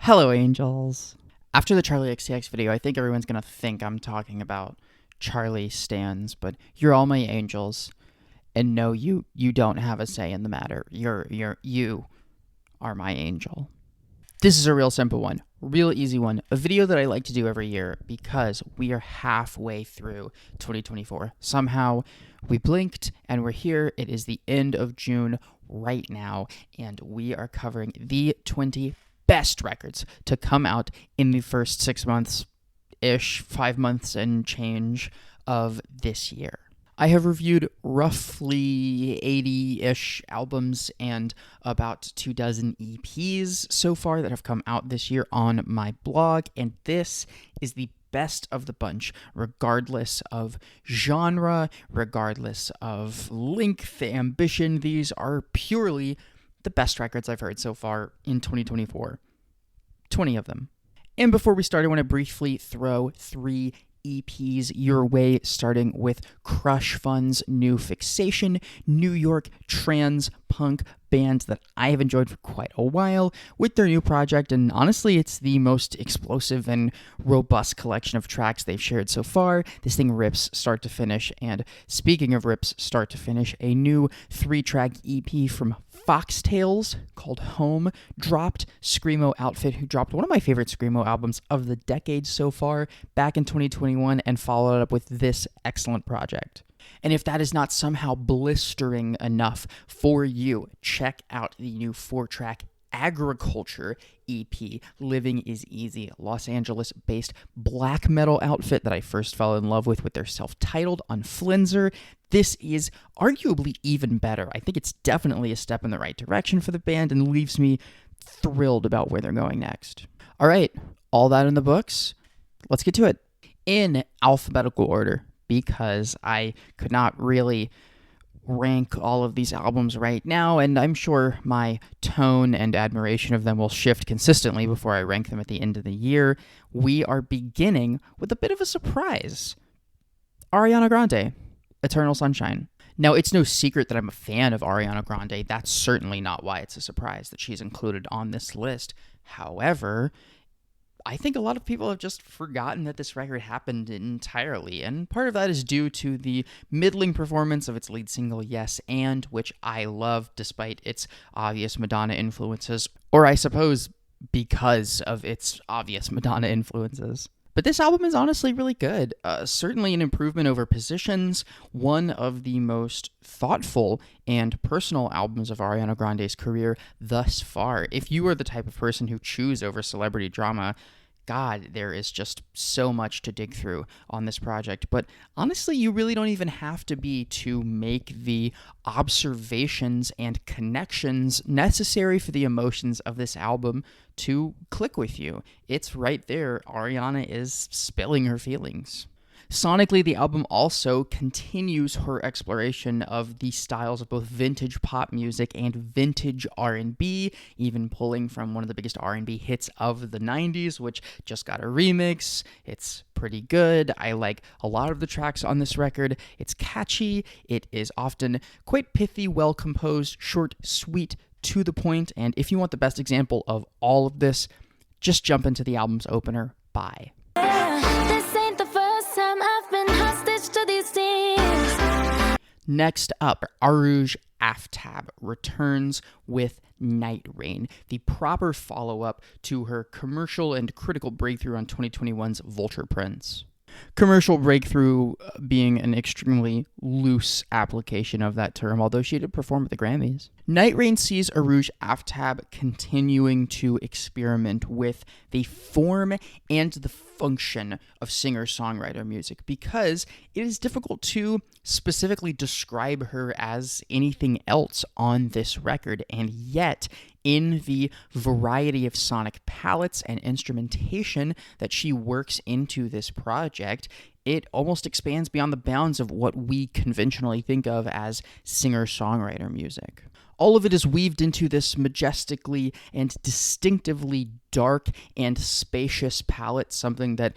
Hello, angels. After the Charli XCX video, I think everyone's gonna think I'm talking about Charli stans, but you're all my angels, and no, you don't have a say in the matter. You are my angel. This is a real simple one, real easy one, a video that I like to do every year because we are halfway through 2024. Somehow we blinked and we're here. It is the end of June right now, and we are covering the 20 best records to come out in the first 6 months-ish, 5 months and change of this year. I have reviewed roughly 80-ish albums and about 24 EPs so far that have come out this year on my blog, and this is the best of the bunch, regardless of genre, regardless of length, ambition. These are purely the best records I've heard so far in 2024. 20 of them. And before we start, I want to briefly throw 3 EPs your way, starting with Crush Fun's new Fixation, New York trans punk band that I have enjoyed for quite a while with their new project, and honestly it's the most explosive and robust collection of tracks they've shared so far. This thing rips start to finish, and speaking of rips start to finish, a new 3-track EP from Foxtails called Home dropped. Screamo outfit, who dropped one of my favorite Screamo albums of the decade so far back in 2021 and followed it up with this excellent project. And if that is not somehow blistering enough for you, check out the new 4-track Agriculture EP, Living is Easy, Los Angeles-based black metal outfit that I first fell in love with their self-titled on Flinzer. This is arguably even better. I think it's definitely a step in the right direction for the band and leaves me thrilled about where they're going next. All right, all that in the books. Let's get to it. In alphabetical order, because I could not really rank all of these albums right now, and I'm sure my tone and admiration of them will shift consistently before I rank them at the end of the year. We are beginning with a bit of a surprise. Ariana Grande, Eternal Sunshine. Now, it's no secret that I'm a fan of Ariana Grande. That's certainly not why it's a surprise that she's included on this list. However, I think a lot of people have just forgotten that this record happened entirely, and part of that is due to the middling performance of its lead single, Yes And, which I love despite its obvious Madonna influences, or I suppose because of its obvious Madonna influences. But this album is honestly really good. Certainly an improvement over Positions, one of the most thoughtful and personal albums of Ariana Grande's career thus far. If you are the type of person who chews over celebrity drama, God, there is just so much to dig through on this project. But honestly, you really don't even have to be to make the observations and connections necessary for the emotions of this album to click with you. It's right there. Ariana is spilling her feelings. Sonically, the album also continues her exploration of the styles of both vintage pop music and vintage R&B, even pulling from one of the biggest R&B hits of the 90s, which just got a remix. It's pretty good. I like a lot of the tracks on this record. It's catchy. It is often quite pithy, well-composed, short, sweet, to the point, and if you want the best example of all of this, just jump into the album's opener, Bye. Next up, Arooj Aftab returns with Night Rain, the proper follow-up to her commercial and critical breakthrough on 2021's Vulture Prince. Commercial breakthrough being an extremely loose application of that term, although she did perform at the Grammys. Night Rain sees Arooj Aftab continuing to experiment with the form and the function of singer-songwriter music, because it is difficult to specifically describe her as anything else on this record, and yet in the variety of sonic palettes and instrumentation that she works into this project, it almost expands beyond the bounds of what we conventionally think of as singer-songwriter music. All of it is weaved into this majestically and distinctively dark and spacious palette, something that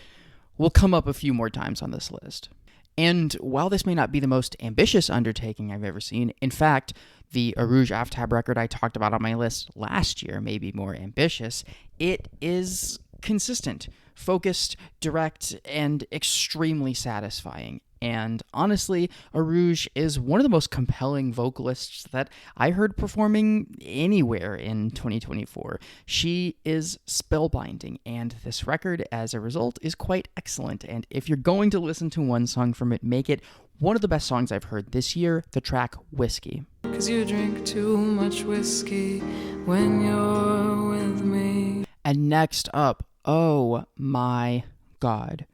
will come up a few more times on this list. And while this may not be the most ambitious undertaking I've ever seen, in fact, the Arooj Aftab record I talked about on my list last year may be more ambitious, it is consistent, focused, direct, and extremely satisfying. And honestly, Arooj is one of the most compelling vocalists that I heard performing anywhere in 2024. She is spellbinding, and this record, as a result, is quite excellent. And if you're going to listen to one song from it, make it one of the best songs I've heard this year, the track Whiskey. 'Cause you drink too much whiskey when you're with me. And next up, oh my god,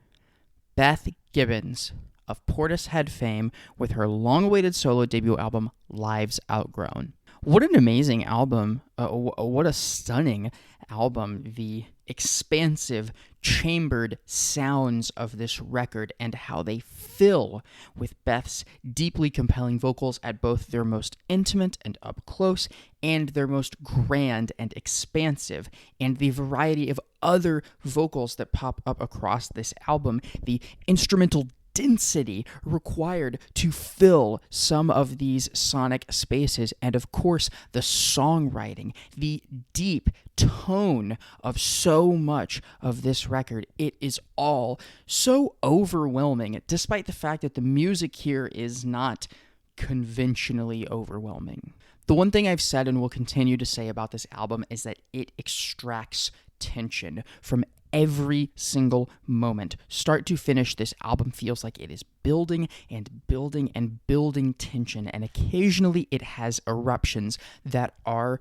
Beth Gibbons of Portishead fame with her long-awaited solo debut album, Lives Outgrown. What an amazing album. What a stunning album. The expansive, chambered sounds of this record and how they fill with Beth's deeply compelling vocals at both their most intimate and up close and their most grand and expansive, and the variety of other vocals that pop up across this album, the instrumental density required to fill some of these sonic spaces, and of course the songwriting, the deep tone of so much of this record. It is all so overwhelming, despite the fact that the music here is not conventionally overwhelming. The one thing I've said and will continue to say about this album is that it extracts tension from every single moment. Start to finish, this album feels like it is building and building and building tension, and occasionally it has eruptions that are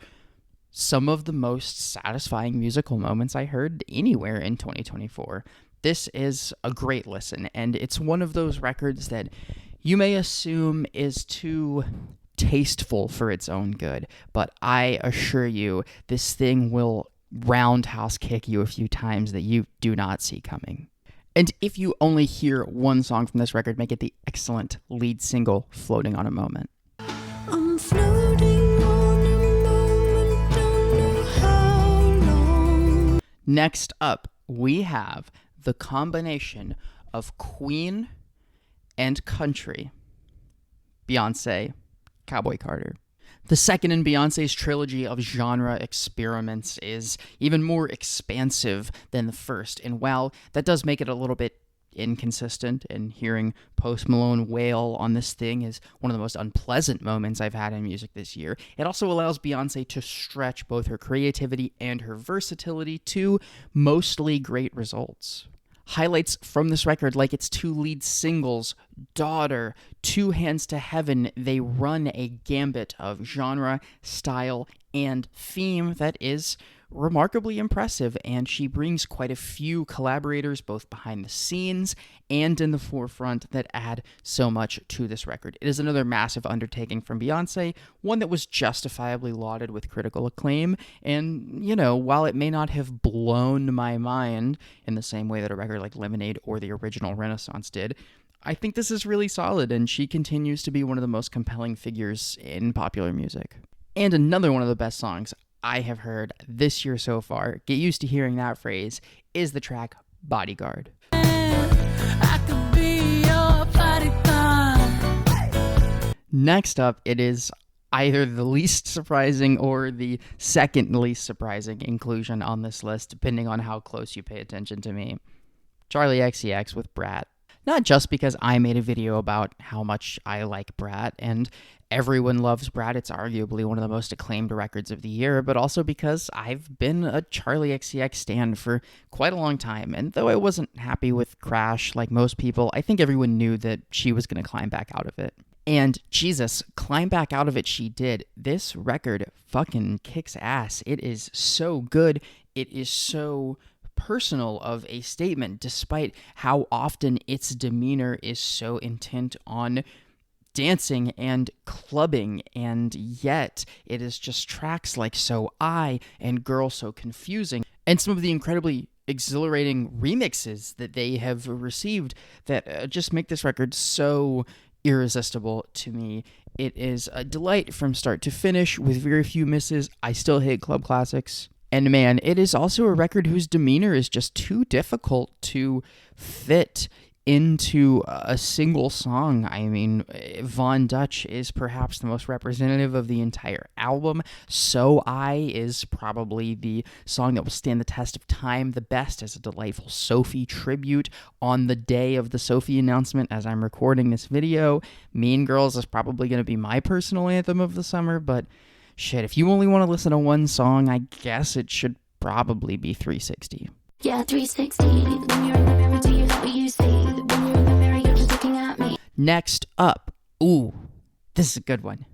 some of the most satisfying musical moments I heard anywhere in 2024. This is a great listen, and it's one of those records that you may assume is too tasteful for its own good, but I assure you this thing will roundhouse kick you a few times that you do not see coming. And if you only hear one song from this record, make it the excellent lead single, Floating on a Moment. I'm floating on a moment, don't know how long. Next up, we have the combination of Queen and country, Beyonce, Cowboy Carter. The second in Beyonce's trilogy of genre experiments is even more expansive than the first, and while that does make it a little bit inconsistent, and hearing Post Malone wail on this thing is one of the most unpleasant moments I've had in music this year, it also allows Beyonce to stretch both her creativity and her versatility to mostly great results. Highlights from this record, like its two lead singles, Daughter, Two Hands to Heaven, they run a gambit of genre, style, and theme that is remarkably impressive, and she brings quite a few collaborators both behind the scenes and in the forefront that add so much to this record. It is another massive undertaking from Beyonce, one that was justifiably lauded with critical acclaim, and, you know, while it may not have blown my mind in the same way that a record like Lemonade or the original Renaissance did, I think this is really solid, and she continues to be one of the most compelling figures in popular music. And another one of the best songs I have heard this year so far, get used to hearing that phrase, is the track Bodyguard. I could be your bodyguard. Next up, it is either the least surprising or the second least surprising inclusion on this list, depending on how close you pay attention to me. Charli XCX with Brat. Not just because I made a video about how much I like Brat, and everyone loves Brat, it's arguably one of the most acclaimed records of the year, but also because I've been a Charli XCX stan for quite a long time, and though I wasn't happy with Crash like most people, I think everyone knew that she was going to climb back out of it. And Jesus, climb back out of it she did. This record fucking kicks ass. It is so good. It is so personal of a statement, despite how often its demeanor is so intent on dancing and clubbing, and yet it is just tracks like So I and Girl So Confusing, and some of the incredibly exhilarating remixes that they have received that just make this record so irresistible to me. It is a delight from start to finish with very few misses. I still hate club classics. And man, it is also a record whose demeanor is just too difficult to fit into a single song. I mean, Von Dutch is perhaps the most representative of the entire album. So I is probably the song that will stand the test of time the best as a delightful Sophie tribute on the day of the Sophie announcement as I'm recording this video. Mean Girls is probably going to be my personal anthem of the summer, but shit, if you only want to listen to one song, I guess it should probably be 360. Yeah, 360. When you're in the mirror, do you know what you see? When you're in the mirror, you're just looking at me. Next up, ooh, this is a good one.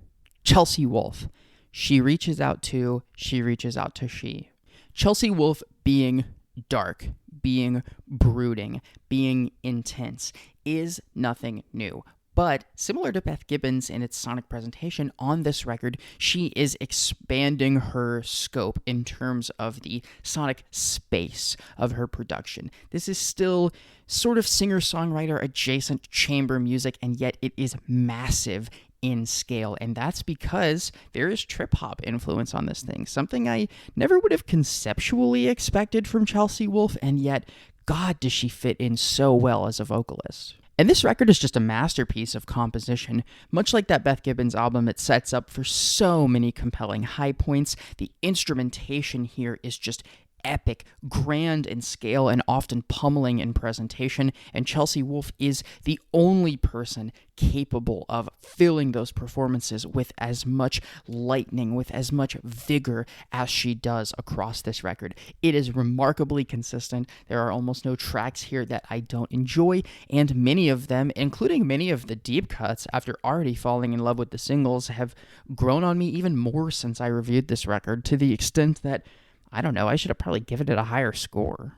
Chelsea Wolfe. She reaches out to. She. Chelsea Wolfe being dark, being brooding, being intense is nothing new. But similar to Beth Gibbons in its sonic presentation on this record, she is expanding her scope in terms of the sonic space of her production. This is still sort of singer-songwriter adjacent chamber music, and yet it is massive in scale, and that's because there is trip-hop influence on this thing, something I never would have conceptually expected from Chelsea Wolfe, and yet, God, does she fit in so well as a vocalist. And this record is just a masterpiece of composition. Much like that Beth Gibbons album, it sets up for so many compelling high points. The instrumentation here is just epic, grand in scale, and often pummeling in presentation, and Chelsea Wolfe is the only person capable of filling those performances with as much lightning, with as much vigor as she does across this record. It is remarkably consistent. There are almost no tracks here that I don't enjoy, and many of them, including many of the deep cuts, after already falling in love with the singles, have grown on me even more since I reviewed this record, to the extent that I don't know, I should have probably given it a higher score.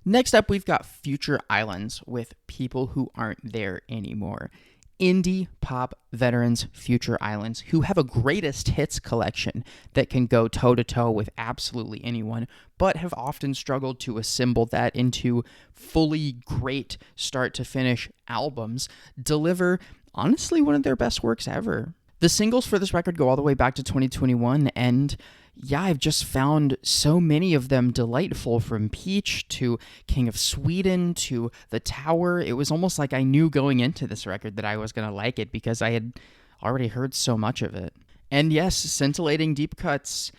Next up, we've got Future Islands with People Who Aren't There Anymore. Indie pop veterans Future Islands, who have a greatest hits collection that can go toe-to-toe with absolutely anyone, but have often struggled to assemble that into fully great start-to-finish albums, deliver honestly one of their best works ever. The singles for this record go all the way back to 2021, and yeah, I've just found so many of them delightful, from Peach to King of Sweden to The Tower. It was almost like I knew going into this record that I was going to like it because I had already heard so much of it. And yes, scintillating deep cuts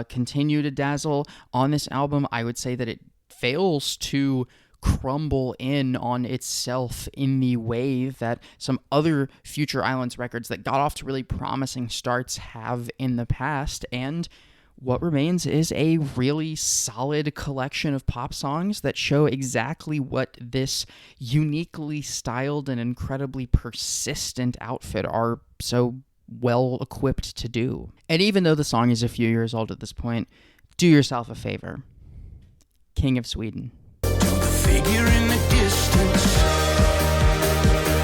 continue to dazzle on this album. I would say that it fails to crumble in on itself in the way that some other Future Islands records that got off to really promising starts have in the past, and what remains is a really solid collection of pop songs that show exactly what this uniquely styled and incredibly persistent outfit are so well equipped to do. And even though the song is a few years old at this point, do yourself a favor. King of Sweden. Figure in the distance.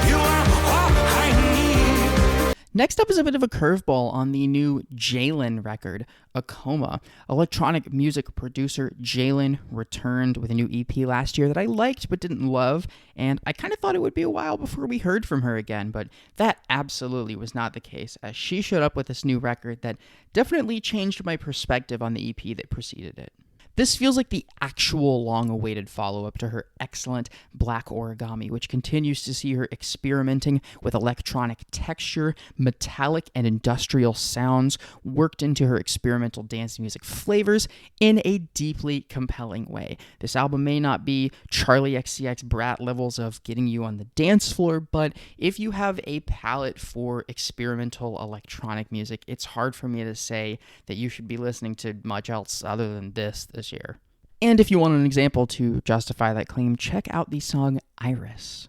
You are all I need. Next up is a bit of a curveball on the new Jlin record, A Coma. Electronic music producer Jlin returned with a new EP last year that I liked but didn't love, and I kind of thought it would be a while before we heard from her again, but that absolutely was not the case, as she showed up with this new record that definitely changed my perspective on the EP that preceded it. This feels like the actual long-awaited follow-up to her excellent Black Origami, which continues to see her experimenting with electronic texture, metallic and industrial sounds worked into her experimental dance music flavors in a deeply compelling way. This album may not be Charli XCX brat levels of getting you on the dance floor, but if you have a palate for experimental electronic music, it's hard for me to say that you should be listening to much else other than this year. And if you want an example to justify that claim, check out the song Iris.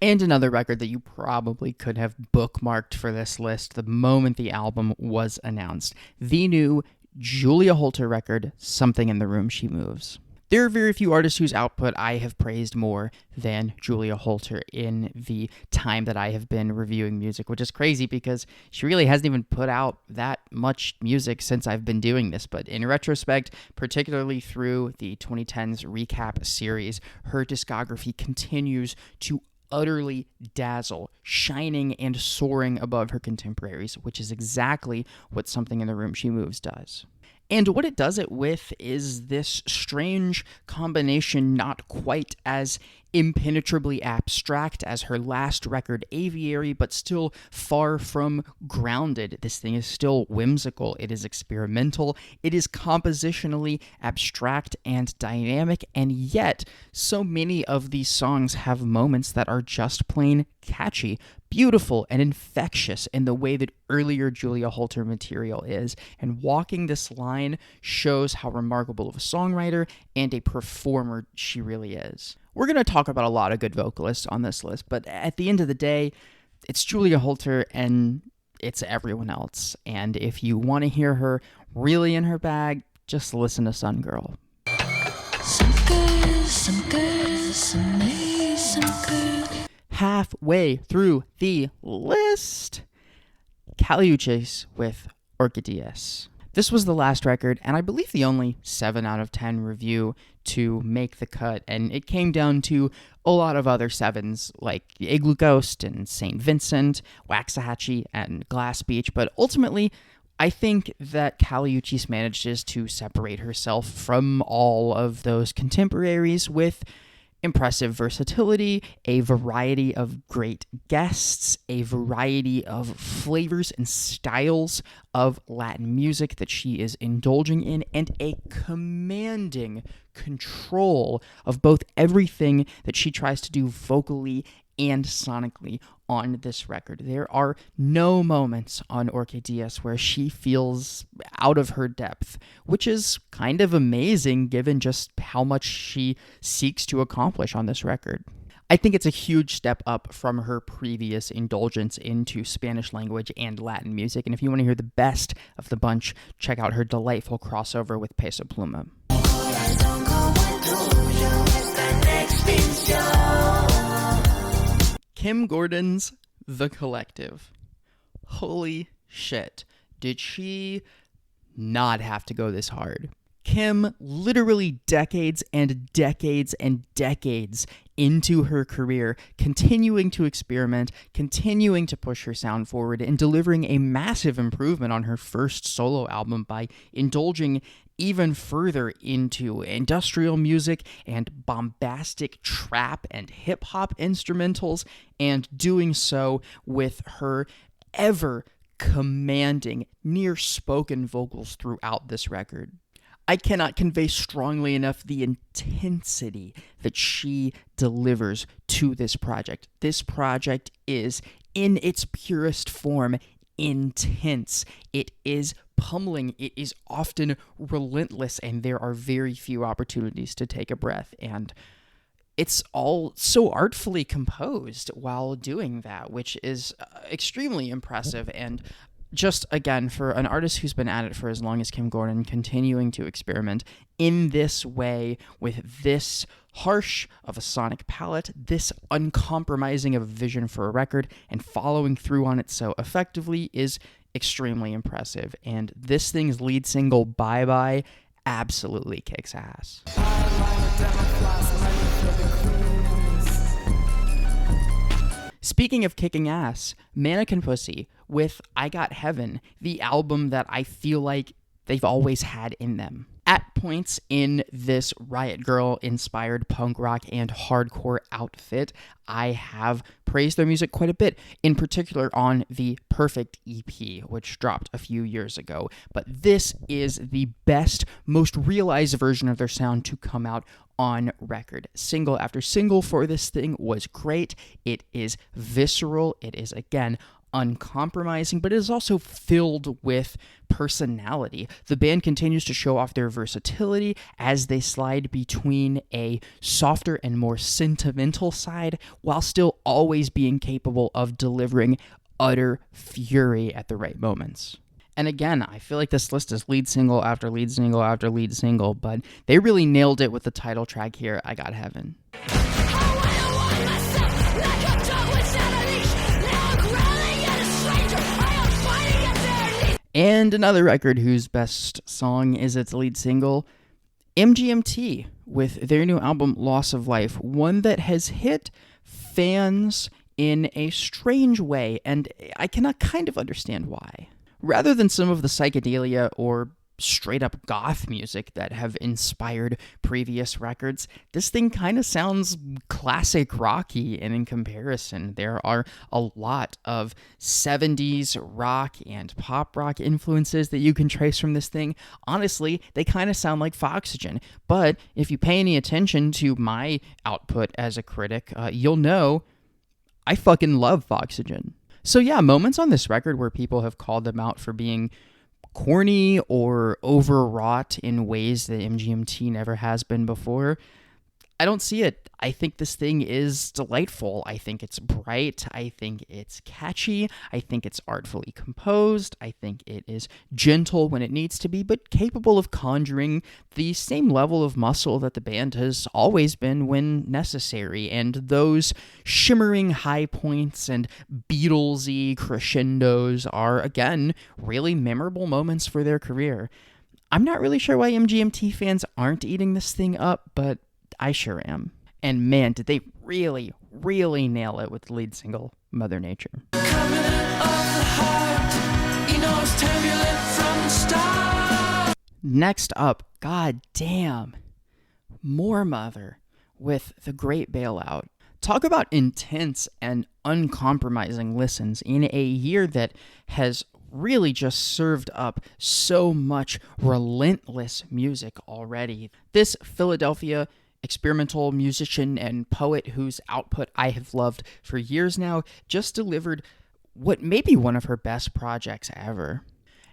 And another record that you probably could have bookmarked for this list the moment the album was announced. The new Julia Holter record, Something in the Room She Moves. There are very few artists whose output I have praised more than Julia Holter in the time that I have been reviewing music, which is crazy because she really hasn't even put out that much music since I've been doing this. But in retrospect, particularly through the 2010s recap series, her discography continues to utterly dazzle, shining and soaring above her contemporaries, which is exactly what Something in the Room She Moves does. And what it does it with is this strange combination, not quite as impenetrably abstract as her last record, Aviary, but still far from grounded. This thing is still whimsical, it is experimental, it is compositionally abstract and dynamic, and yet so many of these songs have moments that are just plain catchy, beautiful, and infectious in the way that earlier Julia Holter material is, and walking this line shows how remarkable of a songwriter and a performer she really is. We're going to talk about a lot of good vocalists on this list, but at the end of the day, it's Julia Holter and it's everyone else, and if you want to hear her really in her bag, just listen to Sun Girl. Some good. Halfway through the list, Uchis with Orquídeas. This was the last record, and I believe the only 7 out of 10 review to make the cut, and it came down to a lot of other 7s, like Igloo Ghost and St. Vincent, Waxahachie, and Glass Beach, but ultimately, I think that Uchis manages to separate herself from all of those contemporaries with impressive versatility, a variety of great guests, a variety of flavors and styles of Latin music that she is indulging in, and a commanding control of both everything that she tries to do vocally and sonically on this record. There are no moments on Orquídeas where she feels out of her depth, which is kind of amazing given just how much she seeks to accomplish on this record. I think it's a huge step up from her previous indulgence into Spanish language and Latin music, and if you want to hear the best of the bunch, check out her delightful crossover with Peso Pluma. Kim Gordon's The Collective. Holy shit. Did she not have to go this hard? Kim, literally decades and decades and decades into her career, continuing to experiment, continuing to push her sound forward, and delivering a massive improvement on her first solo album by indulging even further into industrial music and bombastic trap and hip-hop instrumentals, and doing so with her ever commanding near-spoken vocals throughout this record. I cannot convey strongly enough the intensity that she delivers to this project. This project is, in its purest form, intense. It is pummeling. It is often relentless, and there are very few opportunities to take a breath. And it's all so artfully composed while doing that, which is extremely impressive. And just, again, for an artist who's been at it for as long as Kim Gordon, continuing to experiment in this way with this harsh of a sonic palette, this uncompromising of a vision for a record, and following through on it so effectively is extremely impressive. And this thing's lead single, Bye Bye, absolutely kicks ass. Speaking of kicking ass, Mannequin Pussy with I Got Heaven, the album that I feel like they've always had in them. At points in this Riot Girl-inspired punk rock and hardcore outfit, I have praised their music quite a bit, in particular on the Perfect EP, which dropped a few years ago. But this is the best, most realized version of their sound to come out on record. Single after single for this thing was great. It is visceral. It is, again, uncompromising, but it is also filled with personality. The band continues to show off their versatility as they slide between a softer and more sentimental side, while still always being capable of delivering utter fury at the right moments. And again, I feel like this list is lead single after lead single after lead single, but they really nailed it with the title track here, I Got Heaven. And another record whose best song is its lead single, MGMT, with their new album Loss of Life, one that has hit fans in a strange way, and I cannot kind of understand why. Rather than some of the psychedelia or straight up goth music that have inspired previous records, this thing kind of sounds classic rocky, and in comparison, there are a lot of 70s rock and pop rock influences that you can trace from this thing. Honestly, they kind of sound like Foxygen, but if you pay any attention to my output as a critic, you'll know I fucking love Foxygen. So yeah, moments on this record where people have called them out for being corny or overwrought in ways that MGMT never has been before, I don't see it. I think this thing is delightful. I think it's bright. I think it's catchy. I think it's artfully composed. I think it is gentle when it needs to be, but capable of conjuring the same level of muscle that the band has always been when necessary. And those shimmering high points and Beatlesy crescendos are, again, really memorable moments for their career. I'm not really sure why MGMT fans aren't eating this thing up, but I sure am. And man, did they really, really nail it with the lead single, Mother Nature. Next up, god damn, Moor Mother with The Great Bailout. Talk about intense and uncompromising listens in a year that has really just served up so much relentless music already. This Philadelphia experimental musician and poet whose output I have loved for years now just delivered what may be one of her best projects ever.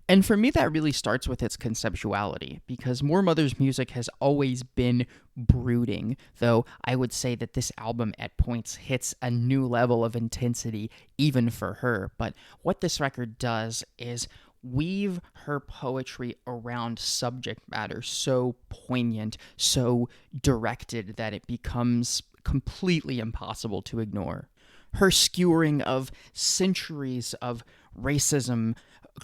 And for me, that really starts with its conceptuality, because Moor Mother's music has always been brooding, though I would say that this album at points hits a new level of intensity even for her. But what this record does is weave her poetry around subject matter so poignant, so directed that it becomes completely impossible to ignore. Her skewering of centuries of racism,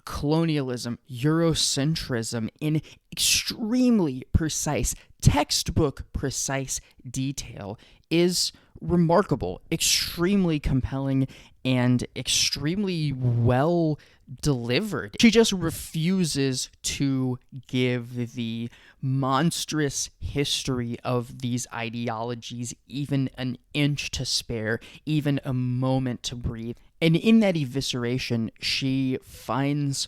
colonialism, Eurocentrism in extremely precise, textbook precise detail is remarkable, extremely compelling, and extremely well delivered. She just refuses to give the monstrous history of these ideologies even an inch to spare, even a moment to breathe. And in that evisceration, she finds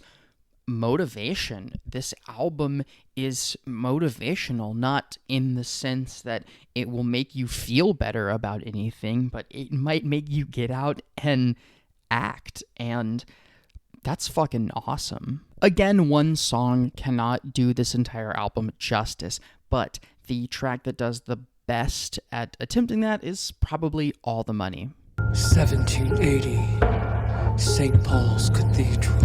motivation. This album is motivational, not in the sense that it will make you feel better about anything, but it might make you get out and act, and that's fucking awesome. Again, one song cannot do this entire album justice, but the track that does the best at attempting that is probably All the Money. 1780, St. Paul's Cathedral.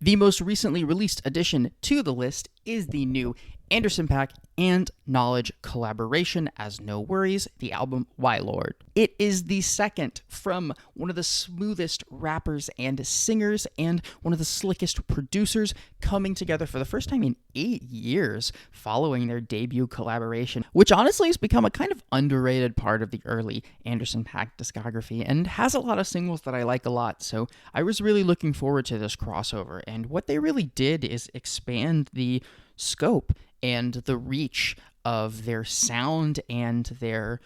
The most recently released addition to the list is the new Anderson .Paak and Knowledge collaboration as NxWorries, the album Why Lord. It is the second from one of the smoothest rappers and singers and one of the slickest producers coming together for the first time in 8 years following their debut collaboration, which honestly has become a kind of underrated part of the early Anderson .Paak discography and has a lot of singles that I like a lot, so I was really looking forward to this crossover. And what they really did is expand the scope and the reach of their sound and their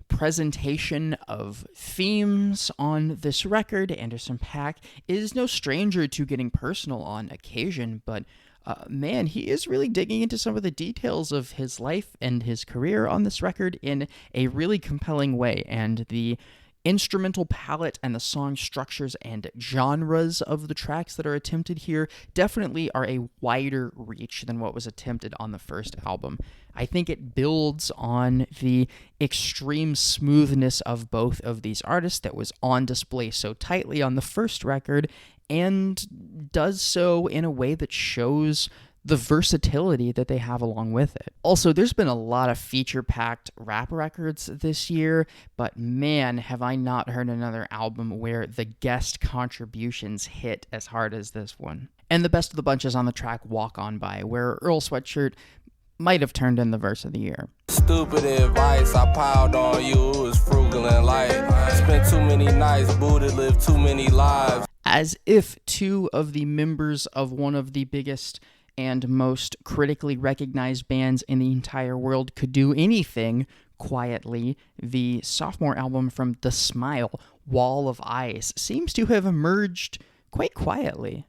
presentation of themes on this record. Anderson .Paak is no stranger to getting personal on occasion, but man, he is really digging into some of the details of his life and his career on this record in a really compelling way, and the instrumental palette and the song structures and genres of the tracks that are attempted here definitely are a wider reach than what was attempted on the first album. I think it builds on the extreme smoothness of both of these artists that was on display so tightly on the first record, and does so in a way that shows the versatility that they have along with it. Also, there's been a lot of feature-packed rap records this year, but man, have I not heard another album where the guest contributions hit as hard as this one. And the best of the bunch is on the track Walk On By, where Earl Sweatshirt might have turned in the verse of the year. Stupid advice I piled on you, it was frugal feeling like spent too many nights, booted, lived too many lives. As if two of the members of one of the biggest and most critically recognized bands in the entire world could do anything quietly, the sophomore album from The Smile, Wall of Eyes, seems to have emerged quite quietly.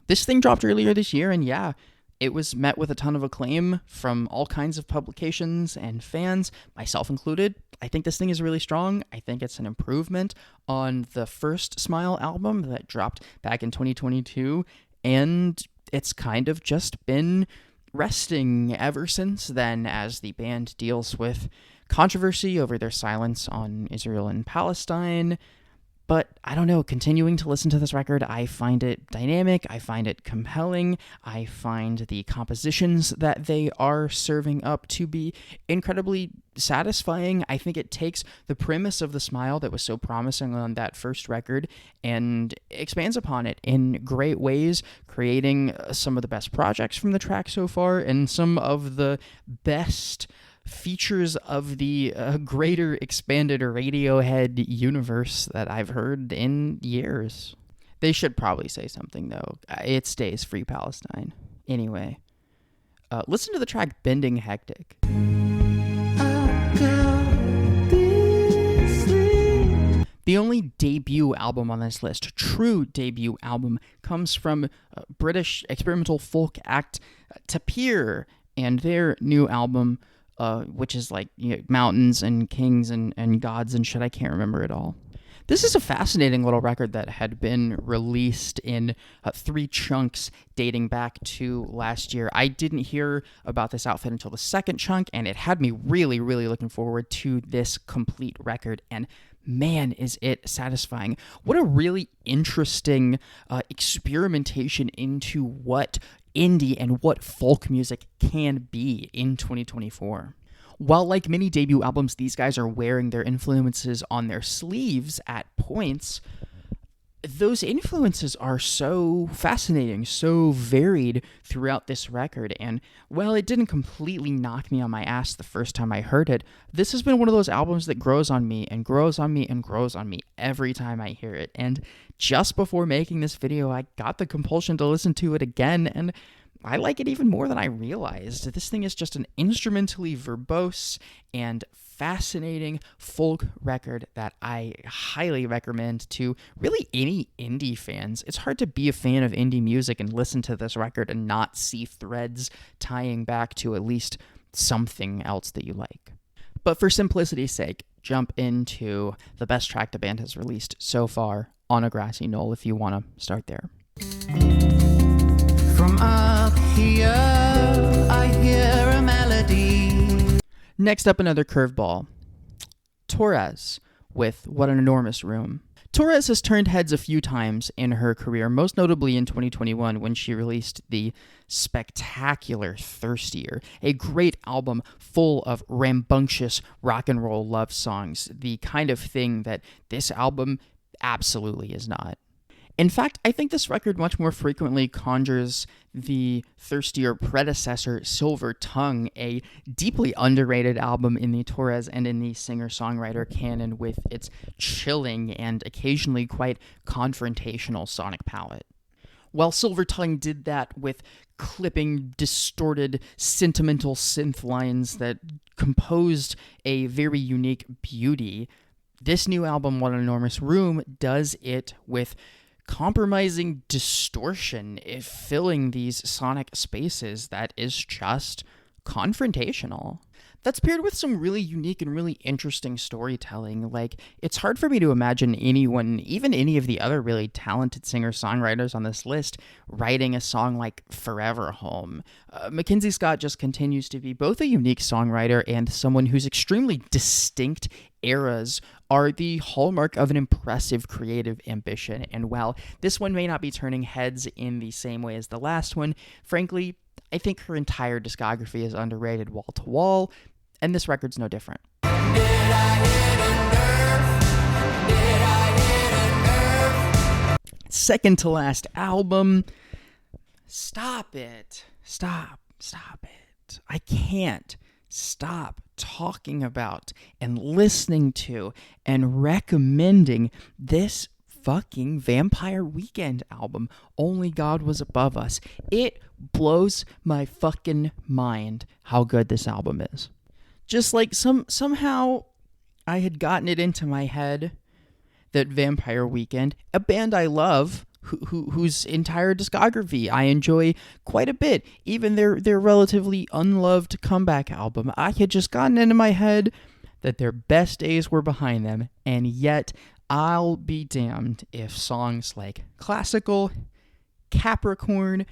This thing dropped earlier this year, and yeah, it was met with a ton of acclaim from all kinds of publications and fans, myself included. I think this thing is really strong. I think it's an improvement on the first Smile album that dropped back in 2022, and it's kind of just been resting ever since then as the band deals with controversy over their silence on Israel and Palestine. But I don't know, continuing to listen to this record, I find it dynamic, I find it compelling, I find the compositions that they are serving up to be incredibly satisfying. I think it takes the premise of The Smile that was so promising on that first record and expands upon it in great ways, creating some of the best projects from the track so far and some of the best features of the greater expanded Radiohead universe that I've heard in years. They should probably say something, though. It stays Free Palestine. Anyway, listen to the track Bending Hectic. The only debut album on this list, true debut album, comes from British experimental folk act Tapir and their new album, which is like, you know, mountains and kings and gods and shit. I can't remember it all. This is a fascinating little record that had been released in 3 chunks dating back to last year. I didn't hear about this outfit until the second chunk, and it had me really, really looking forward to this complete record, and man, is it satisfying. What a really interesting experimentation into what indie and what folk music can be in 2024. While like many debut albums, these guys are wearing their influences on their sleeves at points, those influences are so fascinating, so varied throughout this record, and while it didn't completely knock me on my ass the first time I heard it, this has been one of those albums that grows on me and grows on me and grows on me every time I hear it, and just before making this video, I got the compulsion to listen to it again, and I like it even more than I realized. This thing is just an instrumentally verbose and fascinating folk record that I highly recommend to really any indie fans. It's hard to be a fan of indie music and listen to this record and not see threads tying back to at least something else that you like. But for simplicity's sake, jump into the best track the band has released so far, On a Grassy Knoll, if you want to start there. From up here, I hear a melody. Next up, another curveball. Torres with What an Enormous Room. Torres has turned heads a few times in her career, most notably in 2021 when she released the spectacular Thirstier, a great album full of rambunctious rock and roll love songs, the kind of thing that this album absolutely is not. In fact, I think this record much more frequently conjures the Thirstier predecessor, Silver Tongue, a deeply underrated album in the Torres and in the singer-songwriter canon with its chilling and occasionally quite confrontational sonic palette. While Silver Tongue did that with clipping, distorted, sentimental synth lines that composed a very unique beauty, this new album, What an Enormous Room, does it with compromising distortion, filling these sonic spaces that is just confrontational. That's paired with some really unique and really interesting storytelling. Like, it's hard for me to imagine anyone, even any of the other really talented singer-songwriters on this list, writing a song like Forever Home. Mackenzie Scott just continues to be both a unique songwriter and someone whose extremely distinct eras are the hallmark of an impressive creative ambition. And while this one may not be turning heads in the same way as the last one, frankly, I think her entire discography is underrated wall to wall, and this record's no different. Second to last album. Stop it. Stop it. I can't stop talking about and listening to and recommending this fucking Vampire Weekend album, Only God Was Above Us. It blows my fucking mind how good this album is. Just like somehow I had gotten it into my head that Vampire Weekend, a band I love, whose entire discography I enjoy quite a bit, even their relatively unloved comeback album, I had just gotten into my head that their best days were behind them, and yet I'll be damned if songs like Classical, Capricorn,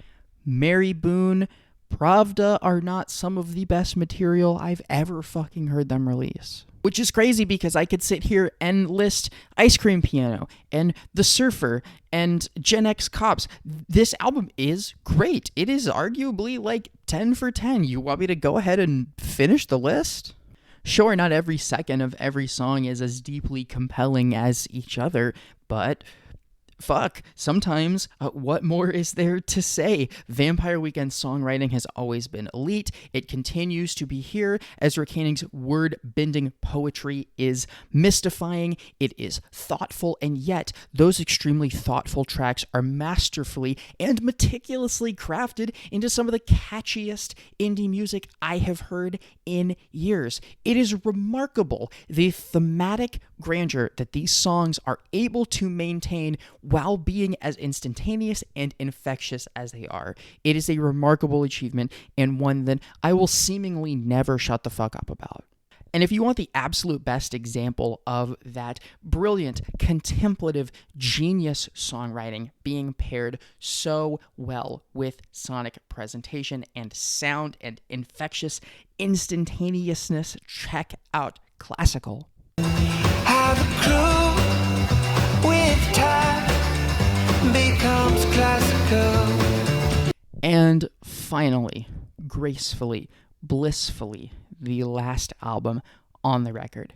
Mary Boone, Pravda are not some of the best material I've ever fucking heard them release. Which is crazy because I could sit here and list Ice Cream Piano and The Surfer and Gen X Cops. This album is great. It is arguably like 10 for 10. You want me to go ahead and finish the list? Sure, not every second of every song is as deeply compelling as each other, but fuck, sometimes what more is there to say? Vampire Weekend's songwriting has always been elite. It continues to be here. Ezra Koenig's word-bending poetry is mystifying. It is thoughtful, and yet those extremely thoughtful tracks are masterfully and meticulously crafted into some of the catchiest indie music I have heard in years. It is remarkable the thematic grandeur that these songs are able to maintain while being as instantaneous and infectious as they are. It is a remarkable achievement, and one that I will seemingly never shut the fuck up about. And if you want the absolute best example of that brilliant, contemplative, genius songwriting being paired so well with sonic presentation and sound and infectious instantaneousness, check out Classical. Have a clue with time becomes classical. And finally, gracefully, blissfully, the last album on the record,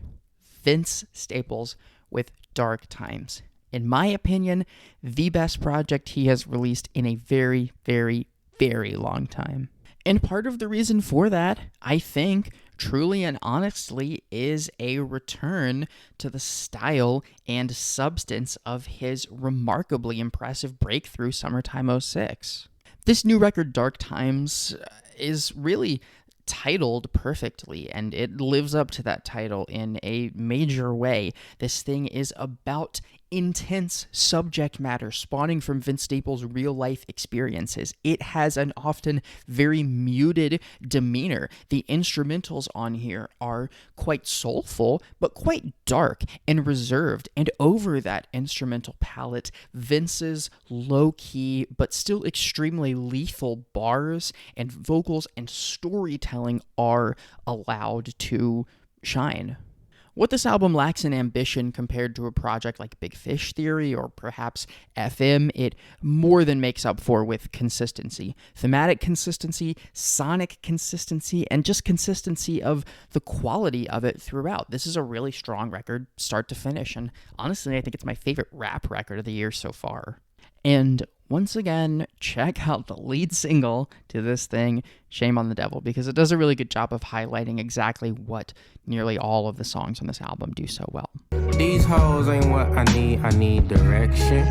Vince Staples with Dark Times. In my opinion, the best project he has released in a very, very, very long time. And part of the reason for that, I think, truly and honestly, is a return to the style and substance of his remarkably impressive breakthrough Summertime '06. This new record, Dark Times, is really titled perfectly, and it lives up to that title in a major way. This thing is about intense subject matter spawning from Vince Staples' real-life experiences. It has an often very muted demeanor. The instrumentals on here are quite soulful, but quite dark and reserved, and over that instrumental palette, Vince's low-key but still extremely lethal bars and vocals and storytelling are allowed to shine. What this album lacks in ambition compared to a project like Big Fish Theory or perhaps FM, it more than makes up for with consistency. Thematic consistency, sonic consistency, and just consistency of the quality of it throughout. This is a really strong record, start to finish, and honestly, I think it's my favorite rap record of the year so far. And once again, check out the lead single to this thing, Shame on the Devil, because it does a really good job of highlighting exactly what nearly all of the songs on this album do so well. These hoes ain't what I need direction.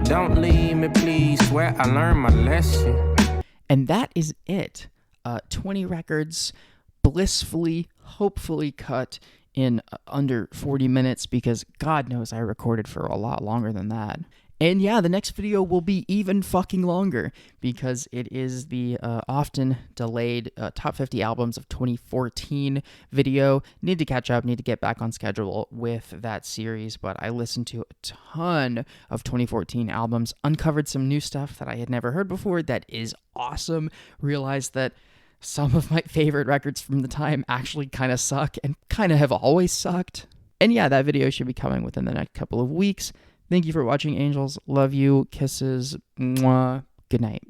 Don't leave me, please, swear I learned my lesson. And that is it. 20 records, blissfully, hopefully cut in under 40 minutes, because God knows I recorded for a lot longer than that. And yeah, the next video will be even fucking longer because it is the often delayed top 50 albums of 2014 video. Need to catch up, need to get back on schedule with that series, but I listened to a ton of 2014 albums, uncovered some new stuff that I had never heard before that is awesome, realized that some of my favorite records from the time actually kind of suck and kind of have always sucked. And yeah, that video should be coming within the next couple of weeks. Thank you for watching, angels. Love you. Kisses. Mwah. Good night.